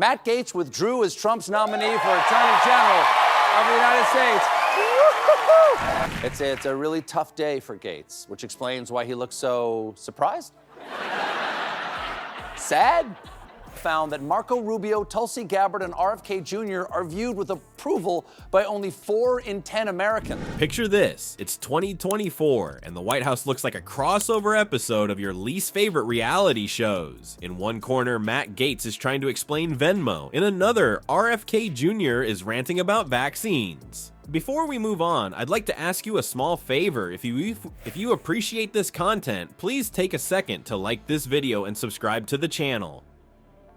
Matt Gaetz withdrew as Trump's nominee for Attorney General of the United States. It's a really tough day for Gaetz, which explains why he looks so surprised. Sad. Found that Marco Rubio, Tulsi Gabbard, and RFK Jr. are viewed with approval by only 4 in 10 Americans. Picture this, it's 2024, and the White House looks like a crossover episode of your least favorite reality shows. In one corner, Matt Gaetz is trying to explain Venmo. In another, RFK Jr. is ranting about vaccines. Before we move on, I'd like to ask you a small favor. If you appreciate this content, please take a second to like this video and subscribe to the channel.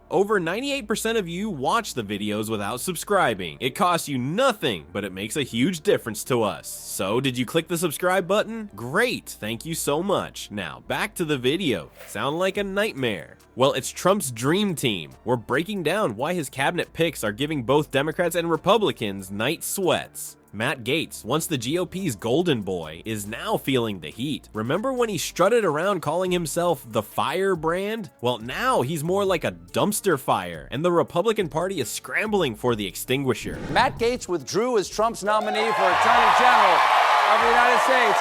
Over 98% of you watch the videos without subscribing. It costs you nothing, but it makes a huge difference to us. So, did you click the subscribe button? Great, thank you so much. Now, back to the video. Sound like a nightmare? Well, it's Trump's dream team. We're breaking down why his cabinet picks are giving both Democrats and Republicans night sweats. Matt Gaetz, once the GOP's golden boy, is now feeling the heat. Remember when he strutted around calling himself the firebrand? Well, now he's more like a dumpster fire, and the Republican Party is scrambling for the extinguisher. Matt Gaetz withdrew as Trump's nominee for Attorney General of the United States.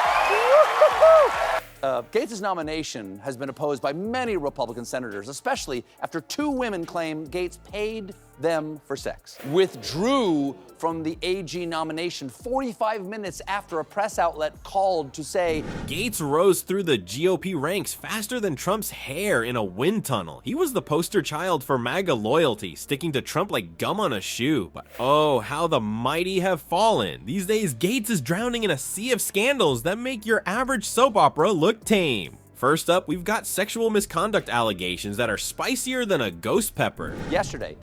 Gaetz' nomination has been opposed by many Republican senators, especially after 2 women claim Gaetz paid them for sex. Withdrew from the AG nomination 45 minutes after a press outlet called to say, Gaetz rose through the GOP ranks faster than Trump's hair in a wind tunnel. He was the poster child for MAGA loyalty, sticking to Trump like gum on a shoe. But oh, how the mighty have fallen. These days, Gaetz is drowning in a sea of scandals that make your average soap opera look tame. First up, we've got sexual misconduct allegations that are spicier than a ghost pepper. Yesterday,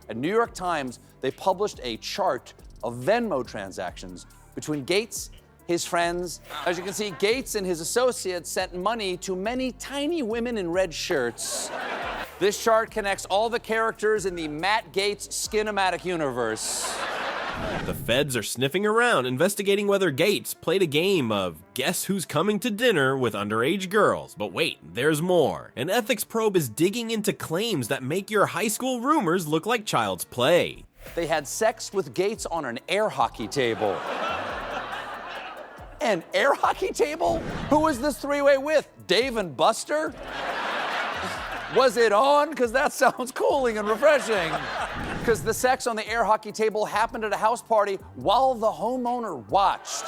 at New York Times, they published a chart of Venmo transactions between Gaetz, his friends. As you can see, Gaetz and his associates sent money to many tiny women in red shirts. This chart connects all the characters in the Matt Gaetz Skinematic universe. The feds are sniffing around, investigating whether Gaetz played a game of guess who's coming to dinner with underage girls. But wait, there's more. An ethics probe is digging into claims that make your high school rumors look like child's play. They had sex with Gaetz on an air hockey table. An air hockey table? Who was this 3-way with? Dave and Buster? Was it on? Because that sounds cooling and refreshing. Because the sex on the air hockey table happened at a house party while the homeowner watched.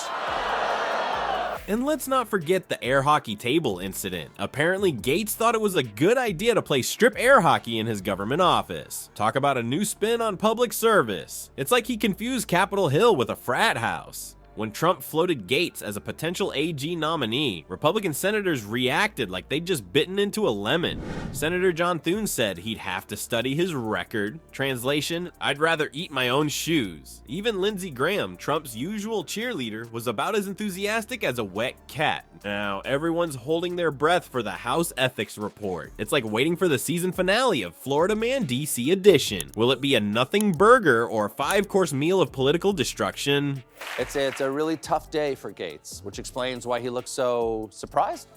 And let's not forget the air hockey table incident. Apparently, Gaetz thought it was a good idea to play strip air hockey in his government office. Talk about a new spin on public service. It's like he confused Capitol Hill with a frat house. When Trump floated Gaetz as a potential AG nominee, Republican senators reacted like they'd just bitten into a lemon. Senator John Thune said he'd have to study his record. Translation, I'd rather eat my own shoes. Even Lindsey Graham, Trump's usual cheerleader, was about as enthusiastic as a wet cat. Now, everyone's holding their breath for the House Ethics Report. It's like waiting for the season finale of Florida Man DC Edition. Will it be a nothing burger or a 5-course meal of political destruction? It's a really tough day for Gaetz, which explains why he looks so surprised.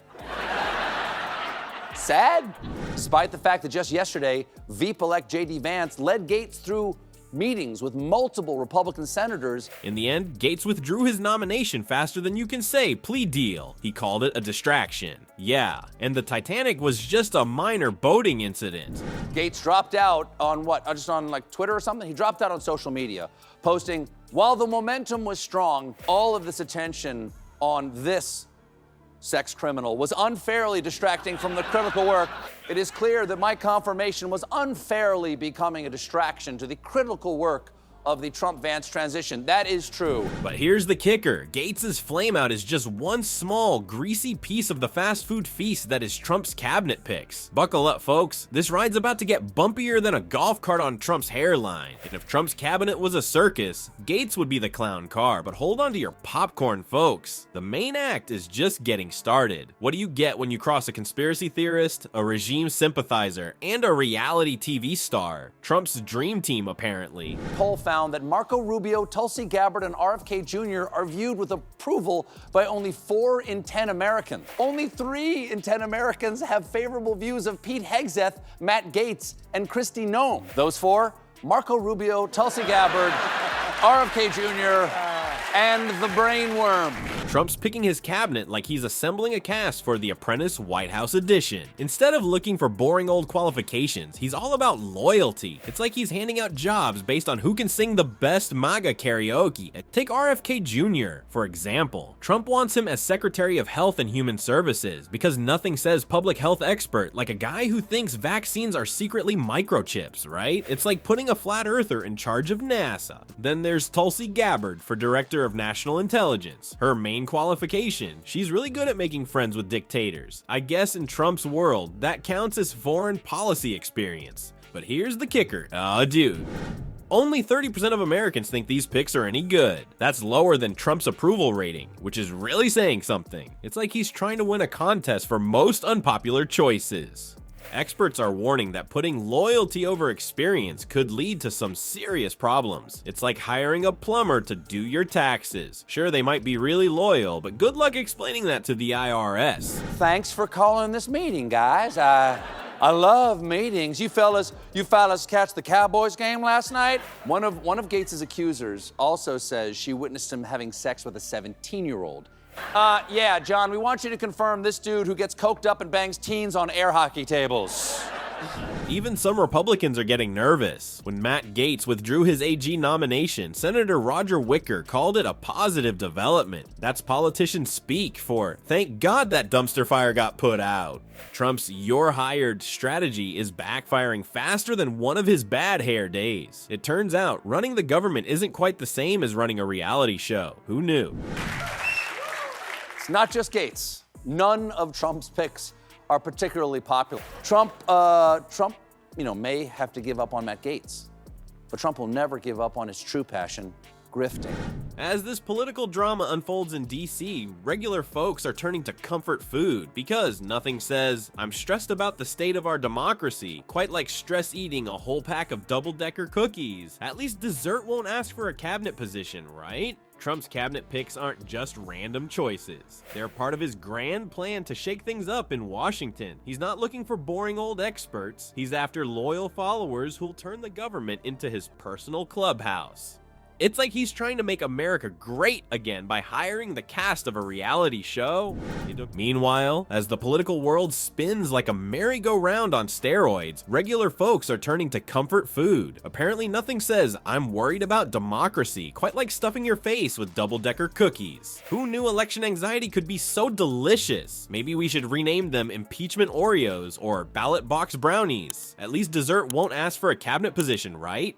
Sad, despite the fact that just yesterday, Veep-elect J.D. Vance led Gaetz through meetings with multiple Republican senators. In the end, Gaetz withdrew his nomination faster than you can say plea deal. He called it a distraction. Yeah, and the Titanic was just a minor boating incident. Gaetz dropped out on what? Just on like Twitter or something? He dropped out on social media, posting, while the momentum was strong, all of this attention on this sex criminal was unfairly distracting from the critical work. It is clear that my confirmation was unfairly becoming a distraction to the critical work of the Trump-Vance transition. That is true. But here's the kicker. Gaetz's flameout is just one small, greasy piece of the fast food feast that is Trump's cabinet picks. Buckle up, folks. This ride's about to get bumpier than a golf cart on Trump's hairline. And if Trump's cabinet was a circus, Gaetz would be the clown car. But hold on to your popcorn, folks. The main act is just getting started. What do you get when you cross a conspiracy theorist, a regime sympathizer, and a reality TV star? Trump's dream team, apparently. Poll found that Marco Rubio, Tulsi Gabbard, and RFK Jr. are viewed with approval by only 4 in 10 Americans. Only 3 in 10 Americans have favorable views of Pete Hegseth, Matt Gaetz, and Kristi Noem. Those 4? Marco Rubio, Tulsi Gabbard, RFK Jr., and the brainworm. Trump's picking his cabinet like he's assembling a cast for the Apprentice White House edition. Instead of looking for boring old qualifications, he's all about loyalty. It's like he's handing out jobs based on who can sing the best MAGA karaoke. Take RFK Jr., for example. Trump wants him as Secretary of Health and Human Services because nothing says public health expert like a guy who thinks vaccines are secretly microchips, right? It's like putting a flat earther in charge of NASA. Then there's Tulsi Gabbard for Director of National Intelligence. Her main qualification: she's really good at making friends with dictators. I guess in Trump's world, that counts as foreign policy experience. But here's the kicker. Dude. Only 30% of Americans think these picks are any good. That's lower than Trump's approval rating, which is really saying something. It's like he's trying to win a contest for most unpopular choices. Experts are warning that putting loyalty over experience could lead to some serious problems. It's like hiring a plumber to do your taxes. Sure, they might be really loyal, but good luck explaining that to the IRS. Thanks for calling this meeting, guys. I love meetings. You fellas catch the Cowboys game last night? One of Gaetz's accusers also says she witnessed him having sex with a 17-year-old. Yeah, John, we want you to confirm this dude who gets coked up and bangs teens on air hockey tables. Even some Republicans are getting nervous. When Matt Gaetz withdrew his AG nomination, Senator Roger Wicker called it a positive development. That's politicians speak for, thank God that dumpster fire got put out. Trump's "you're hired" strategy is backfiring faster than one of his bad hair days. It turns out running the government isn't quite the same as running a reality show. Who knew? It's not just Gaetz. None of Trump's picks are particularly popular. Trump, may have to give up on Matt Gaetz, but Trump will never give up on his true passion, grifting. As this political drama unfolds in DC, regular folks are turning to comfort food because nothing says, "I'm stressed about the state of our democracy," quite like stress eating a whole pack of double-decker cookies. At least dessert won't ask for a cabinet position, right? Trump's cabinet picks aren't just random choices. They're part of his grand plan to shake things up in Washington. He's not looking for boring old experts. He's after loyal followers who'll turn the government into his personal clubhouse. It's like he's trying to make America great again by hiring the cast of a reality show. Meanwhile, as the political world spins like a merry-go-round on steroids, regular folks are turning to comfort food. Apparently nothing says, "I'm worried about democracy," quite like stuffing your face with double-decker cookies. Who knew election anxiety could be so delicious? Maybe we should rename them impeachment Oreos or ballot box brownies. At least dessert won't ask for a cabinet position, right?